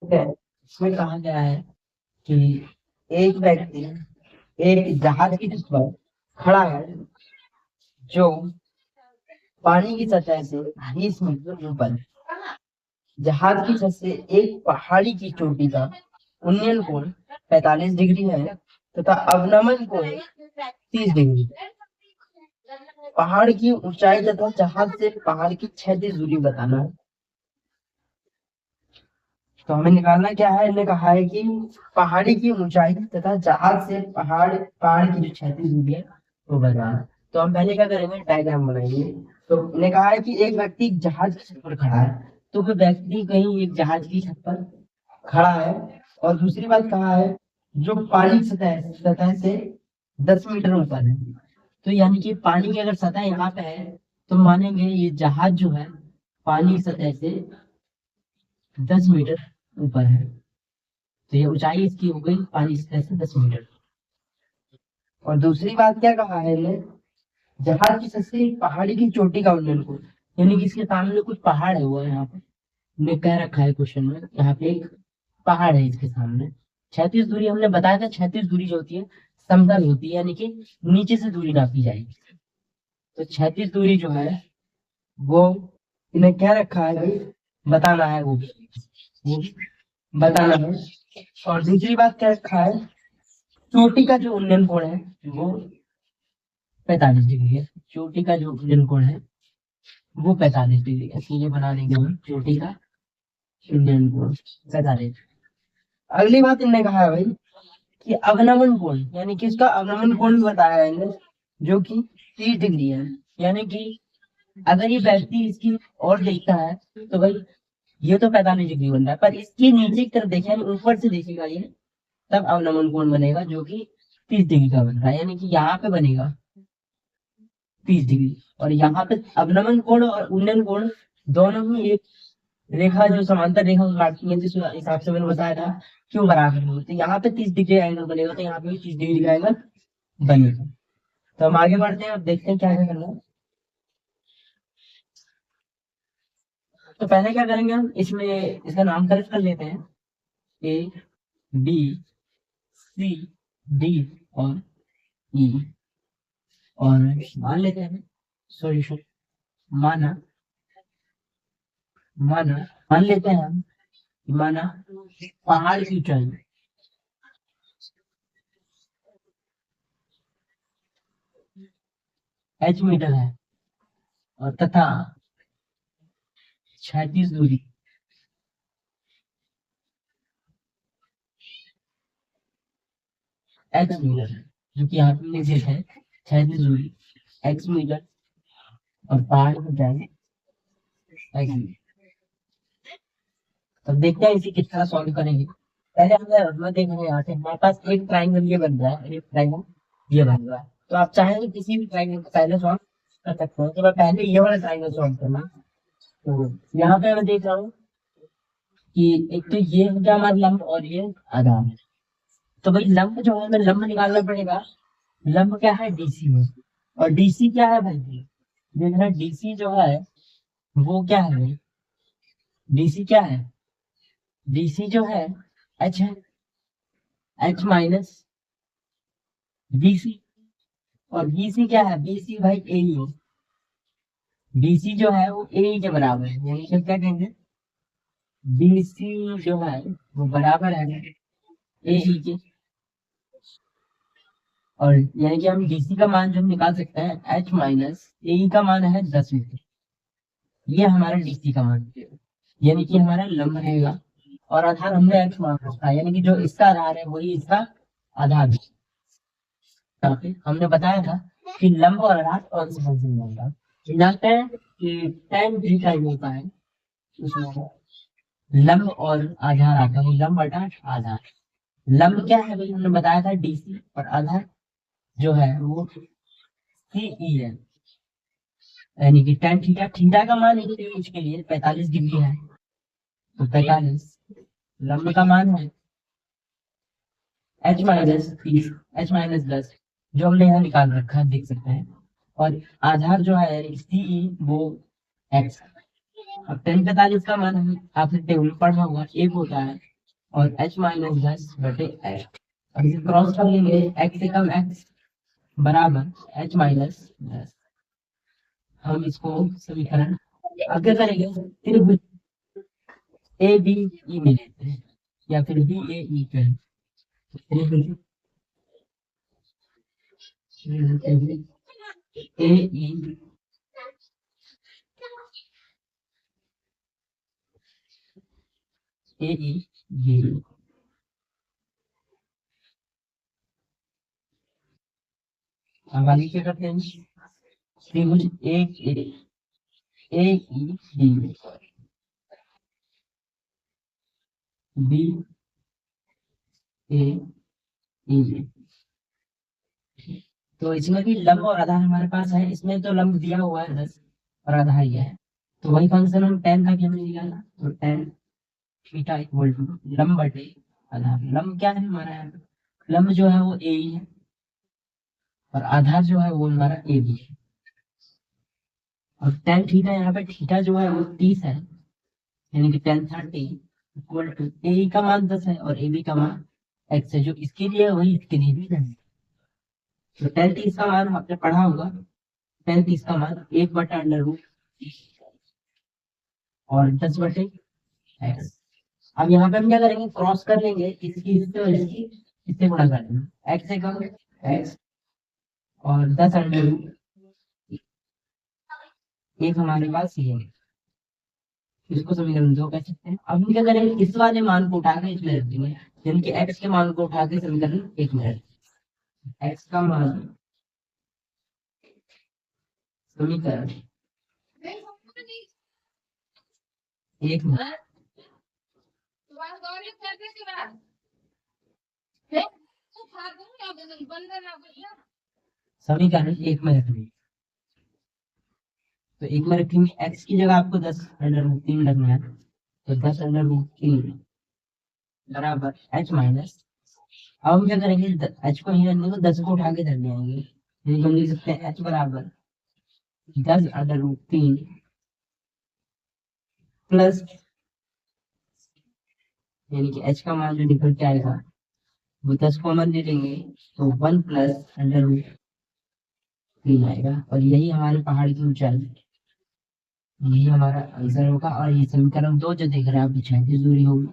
ठीक है। इसमें कहा गया है कि एक व्यक्ति एक जहाज की छत पर खड़ा है जो पानी की सतह से 20 मीटर ऊपर है। जहाज की छत से एक पहाड़ी की चोटी का उन्नयन कोण 45 डिग्री है तथा अवनमन कोण 30 डिग्री। पहाड़ की ऊंचाई तथा जहाज से पहाड़ की क्षैतिज दूरी बताना है। तो हमें निकालना क्या है, इन्होंने कहा है कि पहाड़ी की ऊंचाई तथा जहाज से पहाड़ पहाड़ की जो क्षैतिज दूरी है वो बताना। तो हम पहले क्या करेंगे, डायग्राम बनाएंगे। तो इन्होंने कहा है कि एक व्यक्ति एक जहाज की छत पर खड़ा है। तो कोई व्यक्ति कहीं एक जहाज की छत पर खड़ा है। और दूसरी बात कहा है जो पानी की सतह सतह से 10 मीटर ऊपर है। तो यानी कि पानी की अगर सतह यहाँ पे है तो मानेंगे ये जहाज जो है पानी की सतह से 10 मीटर ऊपर है। तो ये ऊंचाई इसकी हो गई पानी की सतह से 10 मीटर। और दूसरी बात क्या कहा है इन्हें, जहाज की सबसे पहाड़ी की चोटी का उन्नयन को, यानी कि इसके सामने कुछ पहाड़ है हुआ यहाँ पे। ने कह रखा है क्वेश्चन में, यहाँ पे एक पहाड़ है इसके सामने। क्षैतिज दूरी हमने बताया था, क्षैतिज दूरी जो होती है समतल होती है, यानी कि नीचे से दूरी नापी जाएगी। तो क्षैतिज दूरी जो है वो इन्हें क्या रखा है भाई, बताना है वो बताना है। और दूसरी बात क्या रखा है, चोटी का जो उन्नयन कोण है वो 45 डिग्री है। चोटी का जो उन्नयन कोण है वो 45 डिग्री है। तो ये बना लेंगे हम चोटी का उन्नयन कोण 45। अगली बात इन्होंने कहा है भाई कि अवनमन कोण, यानी कि इसका अवनमन कोण भी बताया है इन्हें जो कि 30 डिग्री है। यानी कि अगर ये व्यक्ति इसकी ओर देखता है तो भाई ये तो 45 डिग्री बन रहा है, पर इसके नीचे की तरफ देखें, ऊपर से देखेगा ये, तब अवनमन कोण बनेगा जो कि 30 डिग्री का बन रहा है। यानी कि यहाँ पे बनेगा 30 डिग्री, और यहाँ पे अवनमन कोण और उन्नयन कोण दोनों ही एक रेखा जो समांतर रेखा को काटती है, जिस हिसाब से मैंने बताया था क्यों बराबर नहीं होती। यहाँ पे 30 डिग्री एंगल बनेगा तो यहाँ पे भी 30 डिग्री का एंगल बनेगा। तो हम आगे बढ़ते हैं, अब देखते हैं क्या क्या करना है। तो पहले क्या करेंगे, हम इसमें इसका नामकरण कर लेते हैं, ए बी सी डी और ई। और मान लेते हैं सॉल्यूशन, माना माना मान लेते हैं हम, माना पहाड़ की ऊंचाई h मीटर है और तथा क्षैतिज दूरी x मीटर है, जो कि यहाँ पे लिखित है क्षैतिज दूरी x मीटर और पहाड़ की ऊंचाई x मीटर। तब देखते हैं इसे किस तरह सॉल्व करेंगे। पहले हमें देखेंगे यहाँ से हमारे पास एक ट्राइंगल ये बन रहा है, एक ट्राइंगल ये बन रहा है। तो आप चाहें तो किसी भी ट्राइंगल को पहले सॉल्व कर सकते हैं। तो मैं पहले ये वाला ट्राइंगल सॉल्व करना। तो यहाँ पे मैं देख रहा हूँ कि एक तो ये हो गया हमारा लंब और ये आधार है। तो भाई लंब जो है हमें लंब निकालना पड़ेगा। लंब क्या है, डीसी है। और डीसी क्या है भाई, देखना डीसी जो है वो क्या है भाई, डीसी क्या है, डीसी जो है एच है, एच माइनस बीसी। और बीसी क्या है, बीसी भाई ए ही है। बीसी जो है वो ए के बराबर है, यानी कि क्या कहेंगे, बीसी जो है वो बराबर है ए ई के। और यानी कि हम डीसी का मान जो हम निकाल सकते हैं एच माइनस ए का मान है 10 मीटर। ये हमारा डीसी का मान है, यानी कि हमारा लंब रहेगा। और आधार हमने एक्स मान रखा है, यानी कि जो इसका आधार है वही इसका आधार है। यहाँ पे हमने बताया था कि लंब और आधार कौन से फंक्शन में होगा। जानते हैं कि tan थीटा जो होता है उसमें लंब और आधार आता है। लंब अर्थात आधार, लंब क्या है भाई हमने बताया था डीसी, और आधार जो है वो सीई है। यानी कि tan थीटा, थीटा का मान इसके लिए 45 डिग्री है, तो 45 लंब का मान है एच माइनस 30, एच माइनस 10, जो हमने यहाँ निकाल रखा है देख सकते हैं। और आधार जो है सीई वो एक्स है। अब 10 45 का मान आपने टेबल में पढ़ा होगा, एक होता है, और h-10/x। अब इसे क्रॉस कर लेंगे, x से कम x बराबर h-10। हम इसको समीकरण आगे करेंगे, फिर ए बी ई में लेते हैं, या फिर बी ए ई करें, ए ई ए ई बी। अब आगे क्या करते हैं, त्रिभुज ए ए ई बी बी ए ई बी। तो इसमें भी लंब और आधार हमारे पास है, इसमें तो लंब दिया हुआ है 10 और आधार ये है, तो वही फंक्शन हम tan का क्या निकालना, तो tan थीटा इक्वल टू लंब बटे आधार। लंब क्या है हमारा यहाँ पे, लंब जो है वो ए ही है, और आधार जो है वो हमारा ए बी है। और tan थीटा, यहाँ पे थीटा जो है वो 30 है, यानी कि tan 30 इक्वल टू ए का मान 10 है और ए बी का मान x है, जो इसके लिए है वही इसके लिए भी है। तो tan 30 का मान आपने पढ़ा होगा, tan 30 का मान 1/√30 और 10/x। अब यहाँ पे हम क्या करेंगे, क्रॉस कर लेंगे, इसकी इससे और इसकी इससे गुणा कर देंगे, x से कम x और 10√, एक हमारे पास ये है, इसको समीकरण 2 कह सकते हैं। अब हम क्या करेंगे, इस वाले मान को उठा के इसमें रख देंगे, यानी कि x के मान को उठा के समीकरण 1 में रख, x का मान समीकरण 1 में, समीकरण 1 में रखेंगे। तो 1 में रखेंगे, x की जगह आपको 10√3 रखना है, तो 10√3 बराबर h-। अब हम क्या करेंगे, h को ही रखने को 10 को उठा के धर ले आएंगे, यानी हम लिख सकते हैं h बराबर 10√3 प्लस, यानी कि h का मान जो निकल के आएगा वो 10 कॉमन ले लेंगे, तो 1 प्लस √3 आएगा, और यही हमारे पहाड़ की ऊंचाई, यही हमारा आंसर होगा। और ये समीकरण 2 जो देख रहे हैं आप, 36 दूरी होगी।